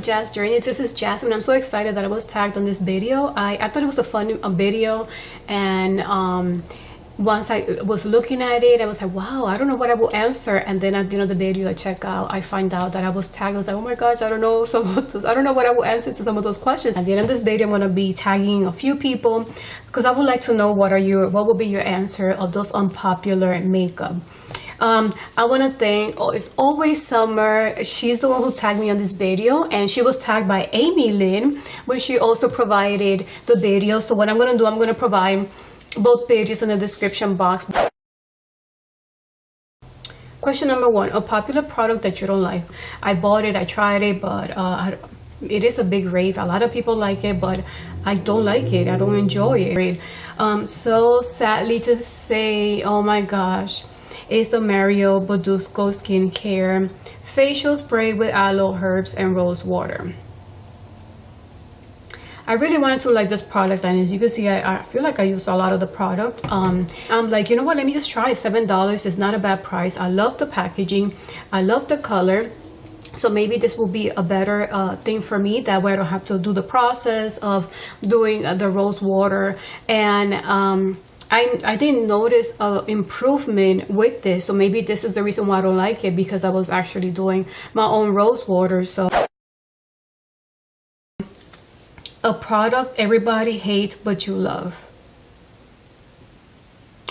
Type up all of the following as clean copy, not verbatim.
Jazz Journey. This is Jasmine. I'm so excited that I was tagged on this video. I thought it was a fun video, and once I was looking at it, I was like, wow, I don't know what I will answer. And then at the end of the video, I find out that I was tagged. I was like, oh my gosh, I don't know I don't know what I will answer to some of those questions. At the end of this video, I'm going to be tagging a few people because I would like to know what will be your answer of those unpopular makeup. I want to thank It's Always Summer. She's the one who tagged me on this video, and she was tagged by Amy Lynn, where she also provided the video. So what I'm going to do, I'm going to provide both pages in the description box. Question number 1, a popular product that you don't like. I bought it, I tried it, but it is a big rave. A lot of people like it, but I don't like it. I don't enjoy it. So sadly to say, oh my gosh, it's the Mario Badescu Skincare Facial Spray with Aloe Herbs and Rose Water. I really wanted to like this product, and as you can see, I feel like I used a lot of the product. I'm like, you know what, let me just try it. $7 is not a bad price. I love the packaging. I love the color. So maybe this will be a better thing for me. That way I don't have to do the process of doing the rose water. And I didn't notice improvement with this, so maybe this is the reason why I don't like it, because I was actually doing my own rose water. So a product everybody hates but you love.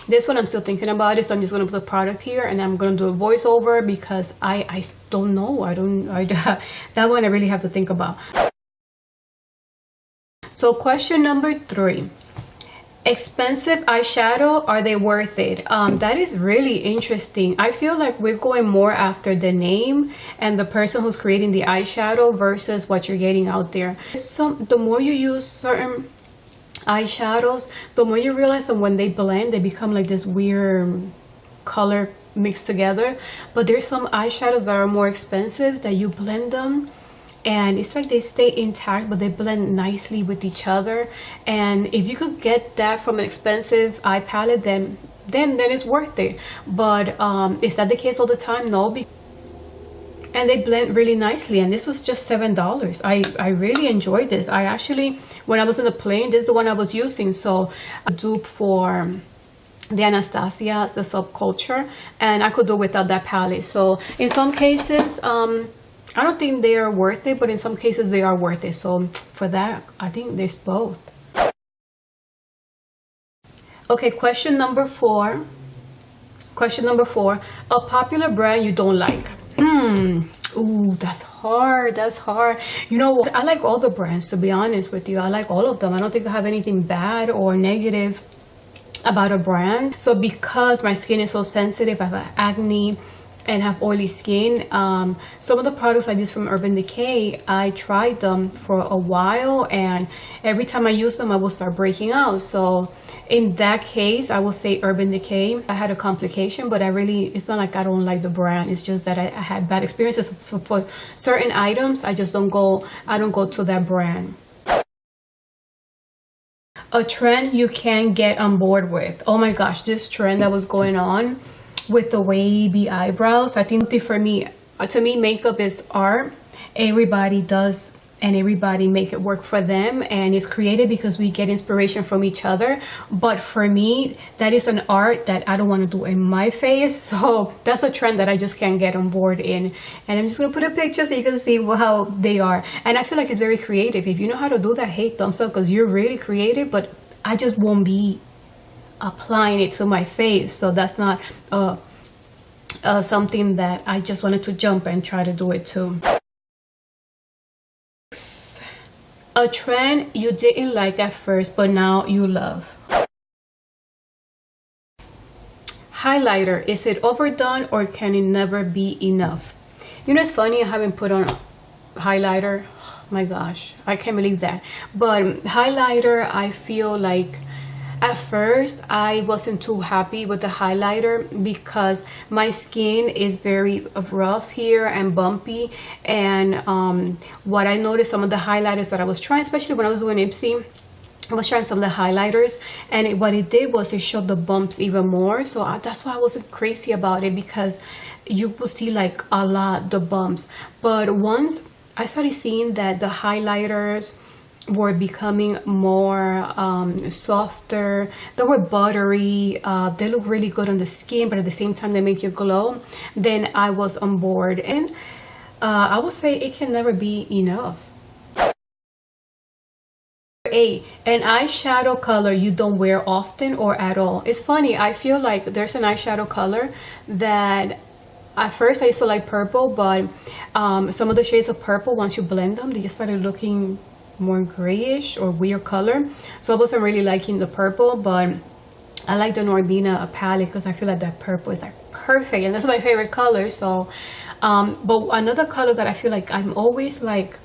This one I'm still thinking about it, so I'm just going to put the product here, and I'm going to do a voiceover because I don't know. That one I really have to think about. So question number 3. Expensive eyeshadow, are they worth it? That is really interesting. I feel like we're going more after the name and the person who's creating the eyeshadow versus what you're getting out there. The more you use certain eyeshadows, the more you realize that when they blend, they become like this weird color mixed together. But there's some eyeshadows that are more expensive that you blend them, and it's like they stay intact, but they blend nicely with each other. And if you could get that from an expensive eye palette, then it's worth it. But is that the case all the time? No. And they blend really nicely, and this was just $7. I really enjoyed this. I actually, when I was in the plane, this is the one I was using. So a dupe for the Anastasia, the Subculture, and I could do without that palette. So in some cases, I don't think they are worth it, but in some cases they are worth it. So for that, I think there's both. Okay, question number 4. Question number 4, a popular brand you don't like. Ooh, that's hard. That's hard. You know what? I like all the brands, to be honest with you. I like all of them. I don't think I have anything bad or negative about a brand. So because my skin is so sensitive, I have acne and have oily skin, some of the products I use from Urban Decay, I tried them for a while, and every time I use them I will start breaking out. So in that case, I will say Urban Decay. I had a complication, but it's not like I don't like the brand. It's just that I had bad experiences. So for certain items, I don't go to that brand. A trend you can't get on board with. Oh my gosh, this trend that was going on with the wavy eyebrows. I think for me, to me, makeup is art. Everybody does, and everybody make it work for them, and it's created because we get inspiration from each other. But for me, that is an art that I don't want to do in my face. So that's a trend that I just can't get on board in. And I'm just gonna put a picture so you can see how they are. And I feel like it's very creative. If you know how to do that, hey, thumbs up, because you're really creative. But I just won't be applying it to my face. So that's not something that I just wanted to jump and try to do it too. A trend you didn't like at first but now you love. Highlighter, is it overdone or can it never be enough? You know, it's funny, I haven't put on highlighter. Oh my gosh, I can't believe that. But highlighter, I feel like at first I wasn't too happy with the highlighter because my skin is very rough here and bumpy. And what I noticed, some of the highlighters that I was trying, especially when I was doing Ipsy, I was trying some of the highlighters, and what it did was it showed the bumps even more. So that's why I wasn't crazy about it, because you will see like a lot the bumps. But once I started seeing that the highlighters were becoming more softer. They were buttery. They look really good on the skin, but at the same time they make you glow. Then I was on board, and I would say it can never be enough. 8, an eyeshadow color you don't wear often or at all. It's funny, I feel like there's an eyeshadow color that at first I used to like purple, but some of the shades of purple, once you blend them, they just started looking more grayish or weird color. So I wasn't really liking the purple, but I like the Norbina palette because I feel like that purple is like perfect, and that's my favorite color. So but another color that I feel like I'm always like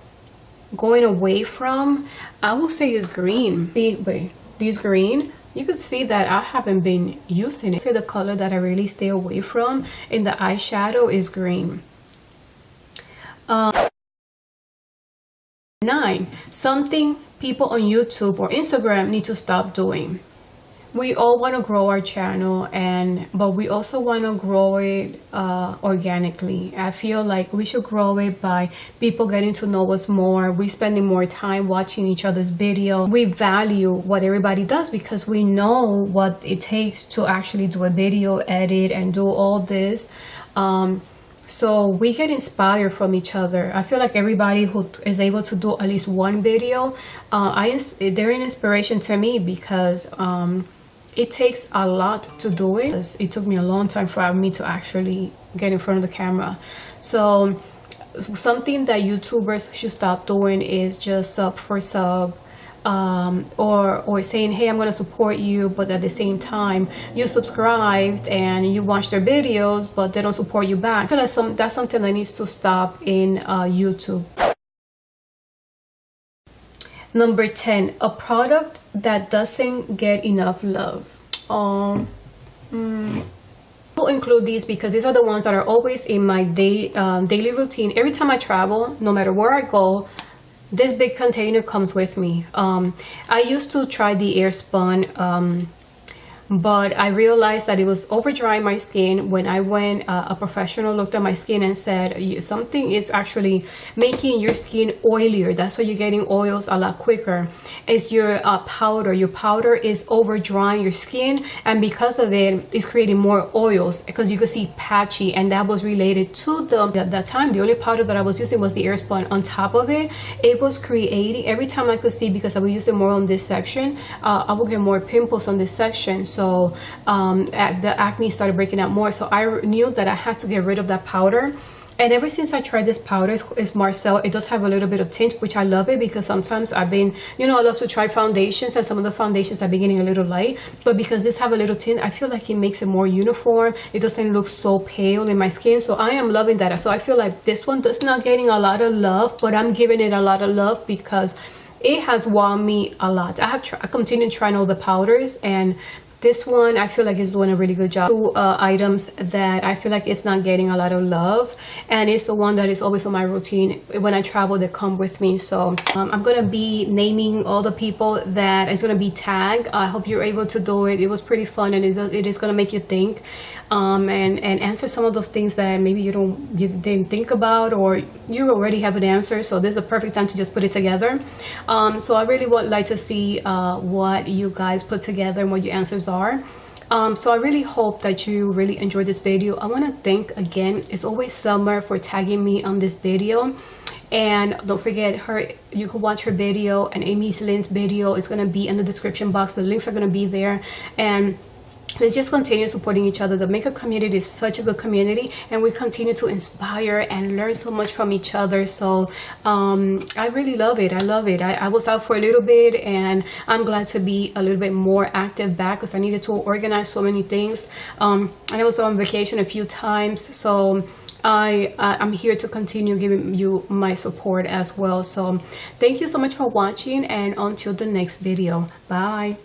going away from, I will say, is green. See, wait, these green, you could see that I haven't been using it. So the color that I really stay away from in the eyeshadow is green. 9, something people on YouTube or Instagram need to stop doing. We all want to grow our channel, but we also want to grow it organically. I feel like we should grow it by people getting to know us more. We spending more time watching each other's video. We value what everybody does because we know what it takes to actually do a video, edit, and do all this. So we get inspired from each other. I feel like everybody who is able to do at least one video, they're an inspiration to me because it takes a lot to do it. It took me a long time for me to actually get in front of the camera. So something that YouTubers should stop doing is just sub for sub, or saying, hey, I'm going to support you, but at the same time you subscribed and you watch their videos but they don't support you back. I feel like that's something that needs to stop in YouTube. Number 10, a product that doesn't get enough love. I'll include these because these are the ones that are always in my daily routine. Every time I travel, no matter where I go, this big container comes with me. I used to try the Airspun, but I realized that it was over drying my skin. When I went, a professional looked at my skin and said, something is actually making your skin oilier. That's why you're getting oils a lot quicker. It's your powder. Your powder is over drying your skin, and because of it, it's creating more oils because you can see patchy, and that was related to at that time. The only powder that I was using was the Airspun. On top of it, it was creating, every time I could see, because I would use it more on this section, I would get more pimples on this section. So the acne started breaking out more. So I knew that I had to get rid of that powder. And ever since I tried this powder, it's Marcel. It does have a little bit of tint, which I love it because sometimes I've been, I love to try foundations, and some of the foundations have been getting a little light. But because this have a little tint, I feel like it makes it more uniform. It doesn't look so pale in my skin. So I am loving that. So I feel like this one does not getting a lot of love, but I'm giving it a lot of love because it has wowed me a lot. I continue trying all the powders, and this one I feel like is doing a really good job. 2 items that I feel like it's not getting a lot of love, and it's the one that is always on my routine when I travel, that come with me. So I'm gonna be naming all the people that is gonna be tagged. I hope you're able to do it. It was pretty fun, and it is gonna make you think and answer some of those things that maybe you didn't think about, or you already have an answer. So this is a perfect time to just put it together. So I really would like to see what you guys put together and what your answers are. So I really hope that you really enjoyed this video. I want to thank again, it's always Summer, for tagging me on this video. And don't forget you can watch her video, and Amy Lynn's video is going to be in the description box. The links are going to be there. And let's just continue supporting each other. The makeup community is such a good community, and we continue to inspire and learn so much from each other. So I really love it. I love it. I was out for a little bit, and I'm glad to be a little bit more active back because I needed to organize so many things. And I was on vacation a few times, so I'm here to continue giving you my support as well. So thank you so much for watching, and until the next video, bye.